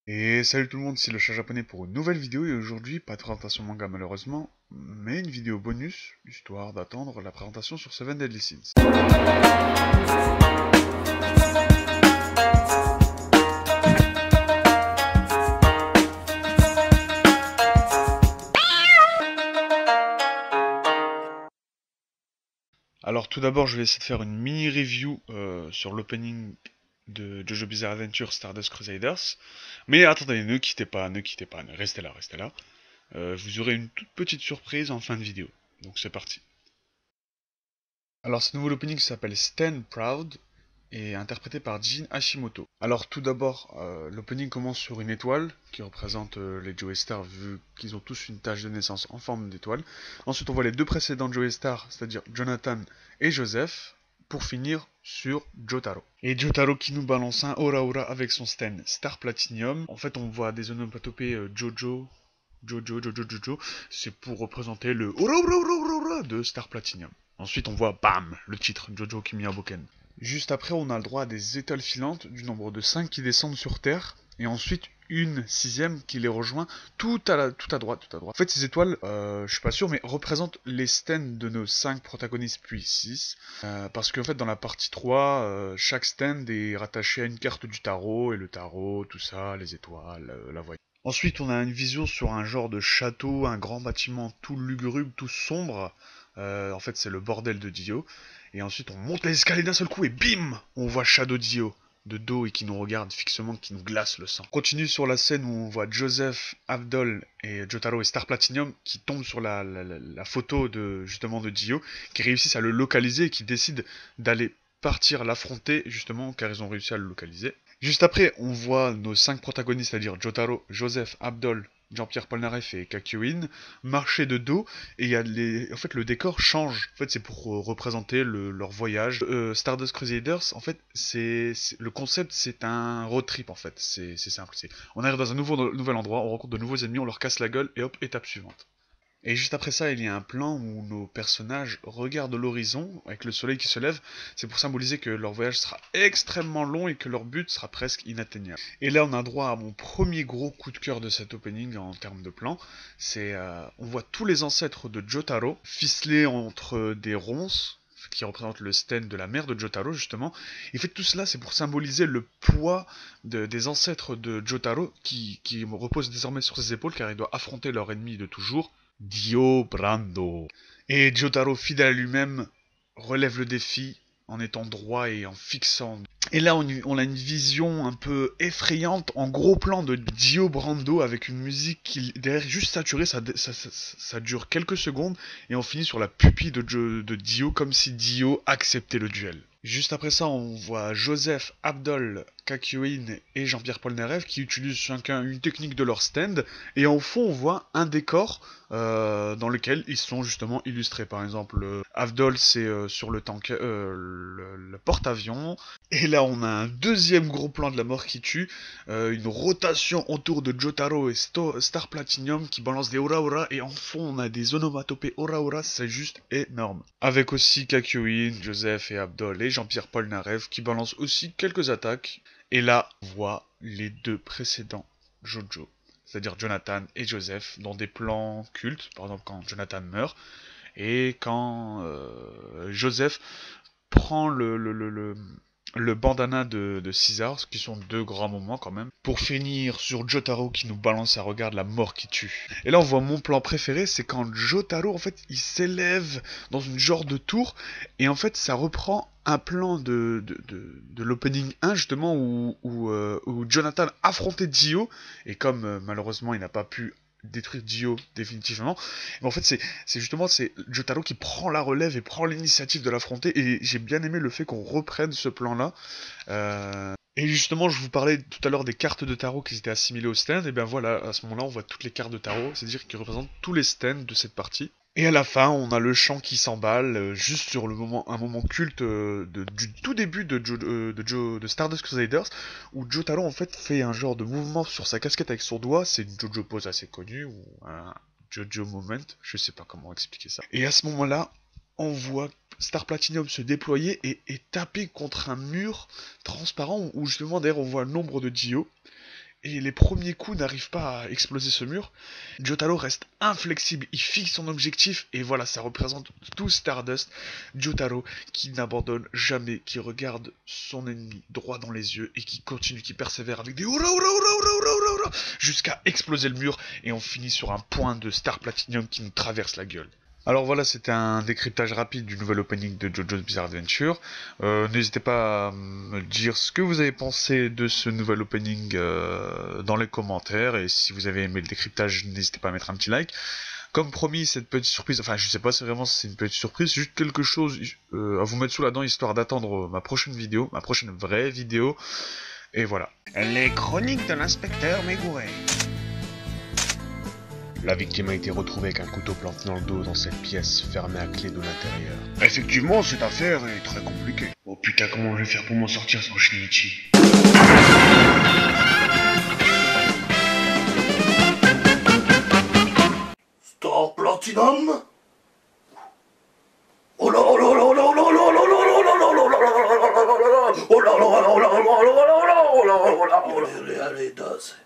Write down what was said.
Et salut tout le monde, c'est le chat japonais pour une nouvelle vidéo et aujourd'hui, pas de présentation manga malheureusement, mais une vidéo bonus, histoire d'attendre la présentation sur Seven Deadly Sins. Alors tout d'abord, je vais essayer de faire une mini review sur l'opening de JoJo Bizarre Adventure Stardust Crusaders. Mais attendez, ne quittez pas, restez là, restez là. Vous aurez une toute petite surprise en fin de vidéo. Donc c'est parti. Alors ce nouveau opening s'appelle Stand Proud et interprété par Jin Hashimoto. Alors tout d'abord, l'opening commence sur une étoile qui représente les Joestar vu qu'ils ont tous une tache de naissance en forme d'étoile. Ensuite on voit les deux précédents Joestar, c'est-à-dire Jonathan et Joseph, pour finir sur Jotaro. Et Jotaro qui nous balance un Aura Aura avec son stand Star Platinum. En fait on voit des onomatopées Jojo, c'est pour représenter le Aura Aura Aura Aura de Star Platinum. Ensuite, on voit, bam, le titre, Jojo Kimiyaboken. Juste après, on a le droit à des étoiles filantes du nombre de 5 qui descendent sur Terre, et ensuite une sixième qui les rejoint tout à droite, En fait, ces étoiles, je suis pas sûr, mais représentent les stands de nos 5 protagonistes, puis 6. Parce qu'en fait, dans la partie 3, chaque stand est rattaché à une carte du tarot, et le tarot, tout ça, les étoiles, la voyage. Ensuite, on a une vision sur un genre de château, un grand bâtiment tout lugubre, tout sombre. En fait, c'est le bordel de Dio. Et ensuite, on monte les escaliers d'un seul coup et bim, on voit Shadow Dio de dos et qui nous regarde fixement, qui nous glace le sang. On continue sur la scène où on voit Joseph, Abdol et Jotaro et Star Platinum qui tombent sur la photo de justement de Dio, qui réussissent à le localiser et qui décident d'aller partir l'affronter justement car ils ont réussi à le localiser. Juste après, on voit nos 5 protagonistes, c'est-à-dire Jotaro, Joseph, Abdol, Jean-Pierre Polnareff et Kakyoin, marcher de dos, et en fait, le décor change. En fait, c'est pour représenter leur voyage. Stardust Crusaders, en fait, le concept, c'est un road trip, en fait. C'est simple. On arrive dans un nouvel endroit, on rencontre de nouveaux ennemis, on leur casse la gueule, et hop, étape suivante. Et juste après ça, il y a un plan où nos personnages regardent l'horizon avec le soleil qui se lève. C'est pour symboliser que leur voyage sera extrêmement long et que leur but sera presque inatteignable. Et là, on a droit à mon premier gros coup de cœur de cet opening en termes de plan. On voit tous les ancêtres de Jotaro ficelés entre des ronces qui représentent le stand de la mère de Jotaro justement. Et fait tout cela, c'est pour symboliser le poids des ancêtres de Jotaro qui repose désormais sur ses épaules car il doit affronter leur ennemi de toujours, Dio Brando. Et Jotaro, fidèle à lui-même, relève le défi en étant droit et en fixant. Et là, on a une vision un peu effrayante en gros plan de Dio Brando avec une musique qui, derrière, juste saturée, ça dure quelques secondes et on finit sur la pupille de Dio comme si Dio acceptait le duel. Juste après ça, on voit Joseph, Abdol, Kakyoin et Jean-Pierre Polnareff qui utilisent chacun une technique de leur stand. Et en fond, on voit un décor dans lequel ils sont justement illustrés. Par exemple, Abdol, c'est sur le tank, le porte-avions. Et là, on a un deuxième gros plan de la mort qui tue. Une rotation autour de Jotaro et Star Platinum qui balance des Aura Aura. Et en fond, on a des onomatopées Aura Aura. C'est juste énorme. Avec aussi Kakyoin, Joseph et Abdol et Jean-Pierre Polnareff qui balancent aussi quelques attaques. Et là, on voit les deux précédents Jojo, c'est-à-dire Jonathan et Joseph, dans des plans cultes, par exemple quand Jonathan meurt, et quand Joseph prend le bandana de Caesar, ce qui sont deux grands moments quand même, pour finir sur Jotaro qui nous balance un regard de la mort qui tue. Et là on voit mon plan préféré, c'est quand Jotaro en fait il s'élève dans une genre de tour, et en fait ça reprend un plan de l'opening 1 justement où Jonathan affrontait Dio, et comme malheureusement il n'a pas pu détruire Dio définitivement, mais en fait c'est justement Jotaro qui prend la relève et prend l'initiative de l'affronter, et j'ai bien aimé le fait qu'on reprenne ce plan là. Et justement, je vous parlais tout à l'heure des cartes de tarot qui étaient assimilées au stand, et bien voilà, à ce moment là on voit toutes les cartes de tarot, c'est-à-dire qu'ils représentent tous les stands de cette partie. Et à la fin, on a le chant qui s'emballe, juste sur un moment culte du tout début de Stardust Crusaders, où Jotaro en fait fait un genre de mouvement sur sa casquette avec son doigt, c'est une Jojo pose assez connue, ou un Jojo moment, je sais pas comment expliquer ça. Et à ce moment-là, on voit Star Platinum se déployer et taper contre un mur transparent, où justement derrière on voit l'ombre de Dio. et les premiers coups n'arrivent pas à exploser ce mur. Jotaro reste inflexible, il fixe son objectif et voilà, ça représente tout Stardust. Jotaro qui n'abandonne jamais, qui regarde son ennemi droit dans les yeux et qui continue, qui persévère avec des hurrah, hurrah, hurrah, hurrah, hurrah, hurrah, jusqu'à exploser le mur et on finit sur un point de Star Platinum qui nous traverse la gueule. Alors voilà, c'était un décryptage rapide du nouvel opening de JoJo's Bizarre Adventure. N'hésitez pas à me dire ce que vous avez pensé de ce nouvel opening dans les commentaires. Et si vous avez aimé le décryptage, n'hésitez pas à mettre un petit like. Comme promis, cette petite surprise, enfin je sais pas si vraiment c'est une petite surprise, juste quelque chose à vous mettre sous la dent histoire d'attendre ma prochaine vidéo, ma prochaine vraie vidéo. Et voilà. Les chroniques de l'inspecteur Megure. La victime a été retrouvée avec un couteau planté dans le dos dans cette pièce fermée à clé de l'intérieur. Effectivement, cette affaire est très compliquée. Oh putain, comment je vais faire pour m'en sortir sans Shinichi? Star Platinum? Oh là oh là oh là oh là oh là oh là oh là oh là oh là oh là oh là oh là allez, allez, allez, danse.